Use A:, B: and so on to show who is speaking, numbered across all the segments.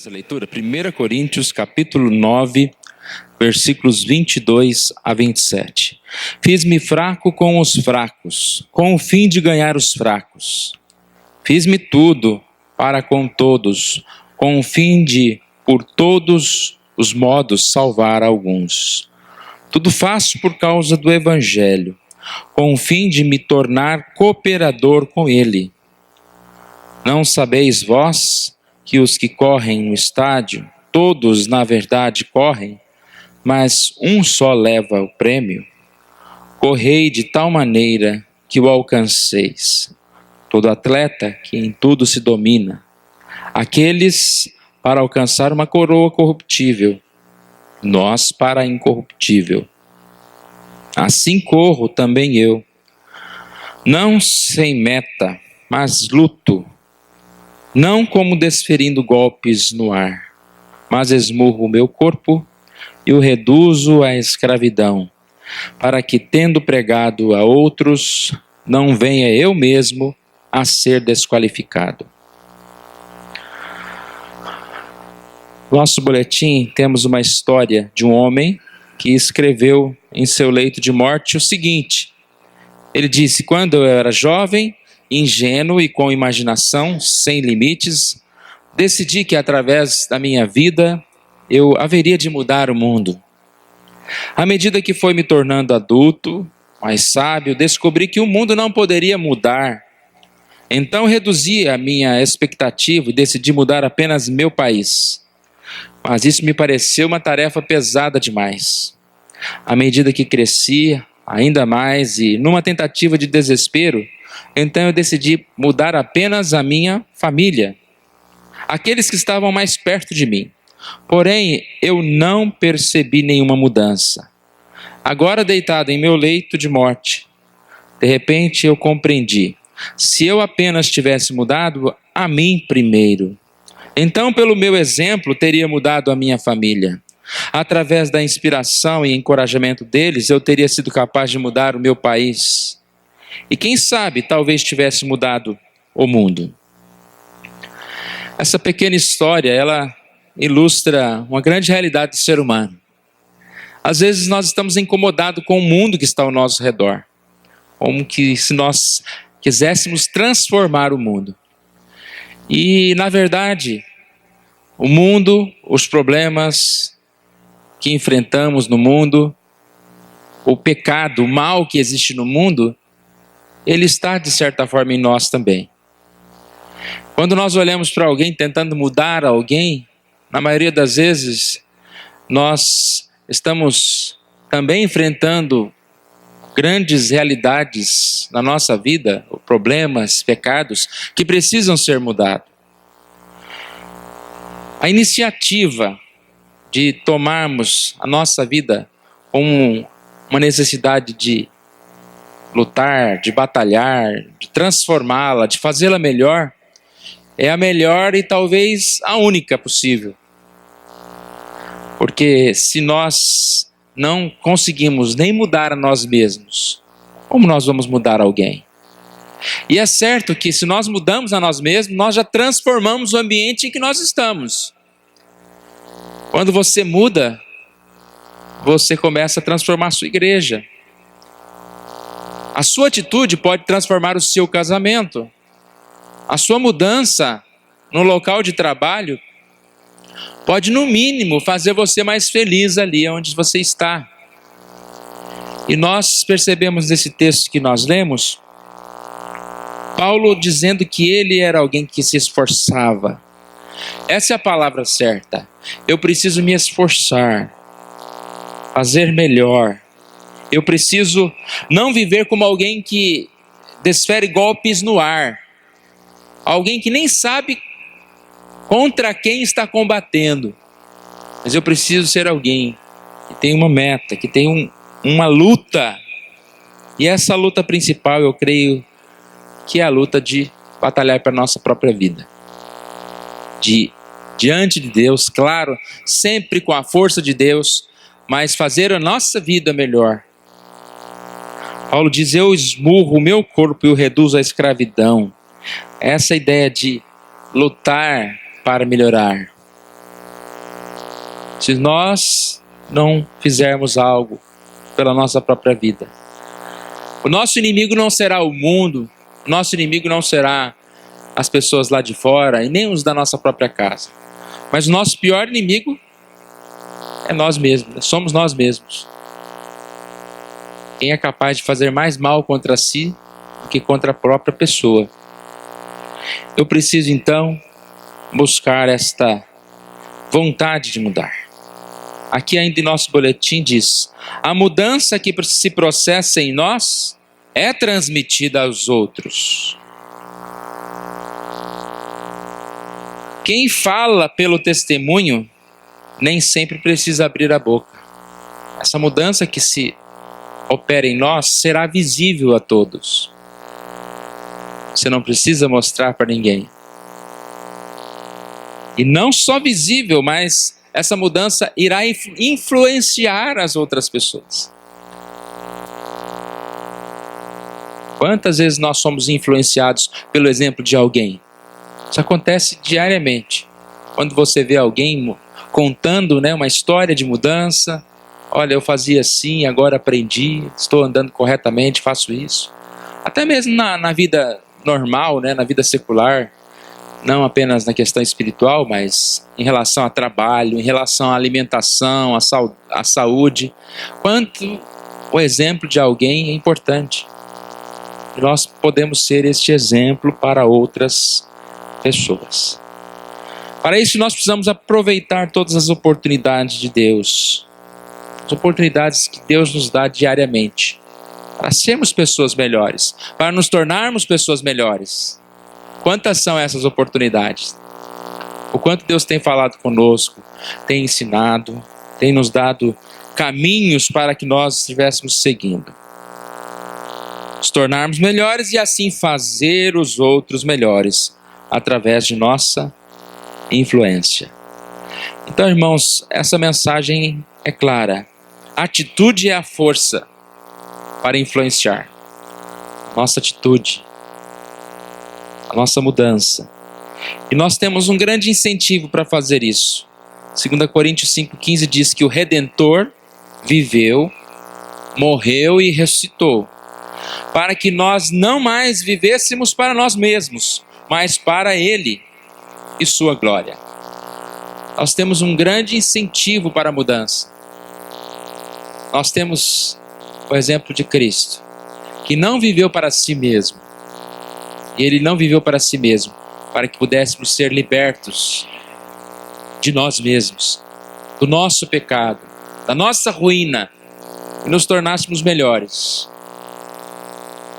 A: Essa leitura, 1 Coríntios, capítulo 9, versículos 22 a 27. Fiz-me fraco com os fracos, com o fim de ganhar os fracos. Fiz-me tudo para com todos, com o fim de, por todos os modos, salvar alguns. Tudo faço por causa do Evangelho, com o fim de me tornar cooperador com ele. Não sabeis vós que os que correm no estádio, todos na verdade correm, mas um só leva o prêmio? Correi de tal maneira que o alcanceis. Todo atleta que em tudo se domina, aqueles para alcançar uma coroa corruptível, nós para a incorruptível. Assim corro também eu, não sem meta, mas luto, não como desferindo golpes no ar, mas esmurro o meu corpo e o reduzo à escravidão, para que, tendo pregado a outros, não venha eu mesmo a ser desqualificado. No nosso boletim temos uma história de um homem que escreveu em seu leito de morte o seguinte. Ele disse: quando eu era jovem, ingênuo e com imaginação sem limites, decidi que através da minha vida eu haveria de mudar o mundo. À medida que foi me tornando adulto, mais sábio, descobri que o mundo não poderia mudar. Então reduzi a minha expectativa e decidi mudar apenas meu país. Mas isso me pareceu uma tarefa pesada demais. À medida que crescia ainda mais e numa tentativa de desespero, então eu decidi mudar apenas a minha família, aqueles que estavam mais perto de mim. Porém, eu não percebi nenhuma mudança. Agora deitado em meu leito de morte, de repente eu compreendi. Se eu apenas tivesse mudado a mim primeiro, então pelo meu exemplo teria mudado a minha família. Através da inspiração e encorajamento deles, eu teria sido capaz de mudar o meu país. E quem sabe, talvez tivesse mudado o mundo. Essa pequena história, ela ilustra uma grande realidade do ser humano. Às vezes nós estamos incomodados com o mundo que está ao nosso redor. Como que se nós quiséssemos transformar o mundo. E, na verdade, o mundo, os problemas que enfrentamos no mundo, o pecado, o mal que existe no mundo, ele está, de certa forma, em nós também. Quando nós olhamos para alguém tentando mudar alguém, na maioria das vezes, nós estamos também enfrentando grandes realidades na nossa vida, problemas, pecados, que precisam ser mudados. A iniciativa de tomarmos a nossa vida como uma necessidade de lutar, de batalhar, de transformá-la, de fazê-la melhor, é a melhor e talvez a única possível. Porque se nós não conseguimos nem mudar a nós mesmos, como nós vamos mudar alguém? E é certo que se nós mudamos a nós mesmos, nós já transformamos o ambiente em que nós estamos. Quando você muda, você começa a transformar a sua igreja. A sua atitude pode transformar o seu casamento. A sua mudança no local de trabalho pode, no mínimo, fazer você mais feliz ali onde você está. E nós percebemos nesse texto que nós lemos, Paulo dizendo que ele era alguém que se esforçava. Essa é a palavra certa. Eu preciso me esforçar, fazer melhor. Eu preciso não viver como alguém que desfere golpes no ar. Alguém que nem sabe contra quem está combatendo. Mas eu preciso ser alguém que tem uma meta, que tem uma luta. E essa luta principal, eu creio, que é a luta de batalhar para a nossa própria vida. Diante de Deus, claro, sempre com a força de Deus, mas fazer a nossa vida melhor. Paulo diz: eu esmurro o meu corpo e o reduzo à escravidão. Essa ideia de lutar para melhorar. se nós não fizermos algo pela nossa própria vida. O nosso inimigo não será o mundo, o nosso inimigo não será as pessoas lá de fora e nem os da nossa própria casa. Mas o nosso pior inimigo é nós mesmos, somos nós mesmos. Quem é capaz de fazer mais mal contra si do que contra a própria pessoa. Eu preciso então buscar esta vontade de mudar. Aqui ainda em nosso boletim diz: a mudança que se processa em nós é transmitida aos outros. Quem fala pelo testemunho nem sempre precisa abrir a boca. Essa mudança que se opera em nós será visível a todos. Você não precisa mostrar para ninguém. E não só visível, mas essa mudança irá influenciar as outras pessoas. Quantas vezes nós somos influenciados pelo exemplo de alguém? Isso acontece diariamente. Quando você vê alguém contando, uma história de mudança, olha, eu fazia assim, agora aprendi, estou andando corretamente, faço isso. Até mesmo na vida normal, na vida secular, não apenas na questão espiritual, mas em relação a trabalho, em relação à alimentação, à saúde. Quanto o exemplo de alguém é importante. Nós podemos ser este exemplo para outras pessoas. Para isso nós precisamos aproveitar todas as oportunidades de Deus. As oportunidades que Deus nos dá diariamente. Para sermos pessoas melhores. Para nos tornarmos pessoas melhores. Quantas são essas oportunidades? O quanto Deus tem falado conosco, tem ensinado, tem nos dado caminhos para que nós estivéssemos seguindo. Nos tornarmos melhores e assim fazer os outros melhores, através de nossa influência. Então, irmãos, essa mensagem é clara. A atitude é a força para influenciar. Nossa atitude. A nossa mudança. E nós temos um grande incentivo para fazer isso. 2 Coríntios 5,15 diz que o Redentor viveu, morreu e ressuscitou, para que nós não mais vivêssemos para nós mesmos, mas para Ele e sua glória. Nós temos um grande incentivo para a mudança. Nós temos o exemplo de Cristo, que não viveu para si mesmo. E Ele não viveu para si mesmo, para que pudéssemos ser libertos de nós mesmos, do nosso pecado, da nossa ruína, e nos tornássemos melhores,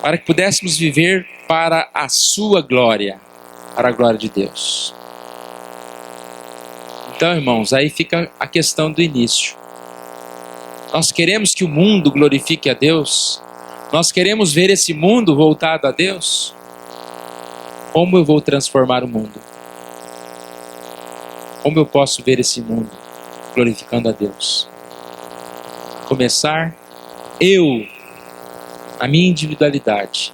A: para que pudéssemos viver para a sua glória, para a glória de Deus. Então, irmãos, aí fica a questão do início. Nós queremos que o mundo glorifique a Deus? Nós queremos ver esse mundo voltado a Deus? Como eu vou transformar o mundo? Como eu posso ver esse mundo glorificando a Deus? Começar eu, a minha individualidade,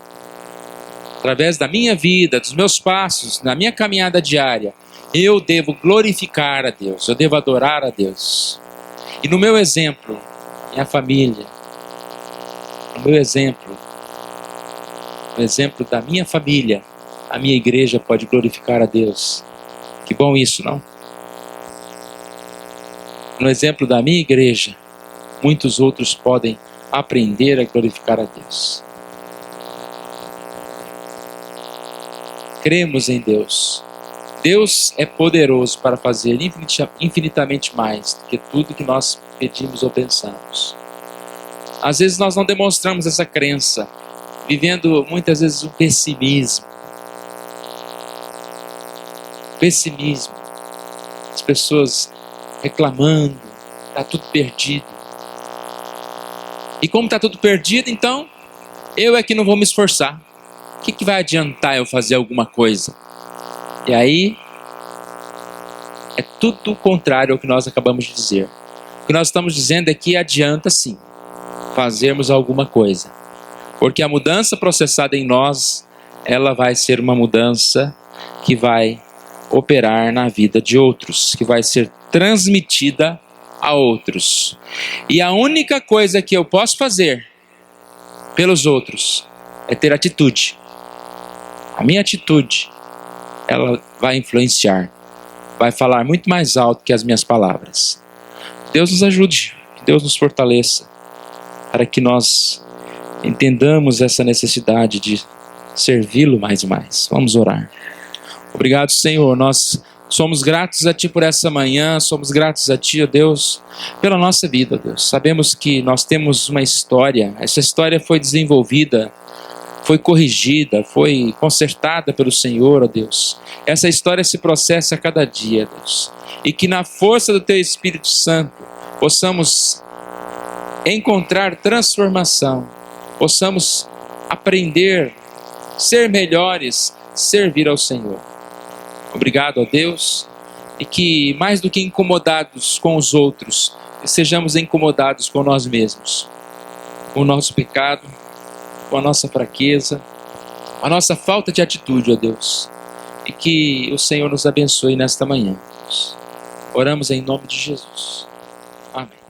A: através da minha vida, dos meus passos, na minha caminhada diária, eu devo glorificar a Deus, eu devo adorar a Deus. E no meu exemplo, minha família, no meu exemplo, no exemplo da minha família, a minha igreja pode glorificar a Deus. Que bom isso, não? No exemplo da minha igreja, muitos outros podem aprender a glorificar a Deus. Cremos em Deus. Deus é poderoso para fazer infinitamente mais do que tudo que nós pedimos ou pensamos. Às vezes nós não demonstramos essa crença, vivendo muitas vezes o pessimismo. Pessimismo. As pessoas reclamando, está tudo perdido. E como está tudo perdido, então, eu é que não vou me esforçar. O que vai adiantar eu fazer alguma coisa? E aí, é tudo o contrário ao que nós acabamos de dizer. O que nós estamos dizendo é que adianta sim, fazermos alguma coisa. Porque a mudança processada em nós, ela vai ser uma mudança que vai operar na vida de outros, que vai ser transmitida a outros. E a única coisa que eu posso fazer pelos outros é ter atitude. A minha atitude, ela vai influenciar, vai falar muito mais alto que as minhas palavras. Deus nos ajude, que Deus nos fortaleça, para que nós entendamos essa necessidade de servi-lo mais e mais. Vamos orar. Obrigado, Senhor, nós somos gratos a Ti por essa manhã, somos gratos a Ti, ó Deus, pela nossa vida, ó Deus. Sabemos que nós temos uma história, essa história foi desenvolvida, foi corrigida, foi consertada pelo Senhor, ó Deus. Essa história se processa a cada dia, Deus. E que na força do Teu Espírito Santo possamos encontrar transformação, possamos aprender, ser melhores, servir ao Senhor. Obrigado, ó Deus, e que mais do que incomodados com os outros, que sejamos incomodados com nós mesmos, com o nosso pecado, com a nossa fraqueza, com a nossa falta de atitude, ó Deus, e que o Senhor nos abençoe nesta manhã. Oramos em nome de Jesus. Amém.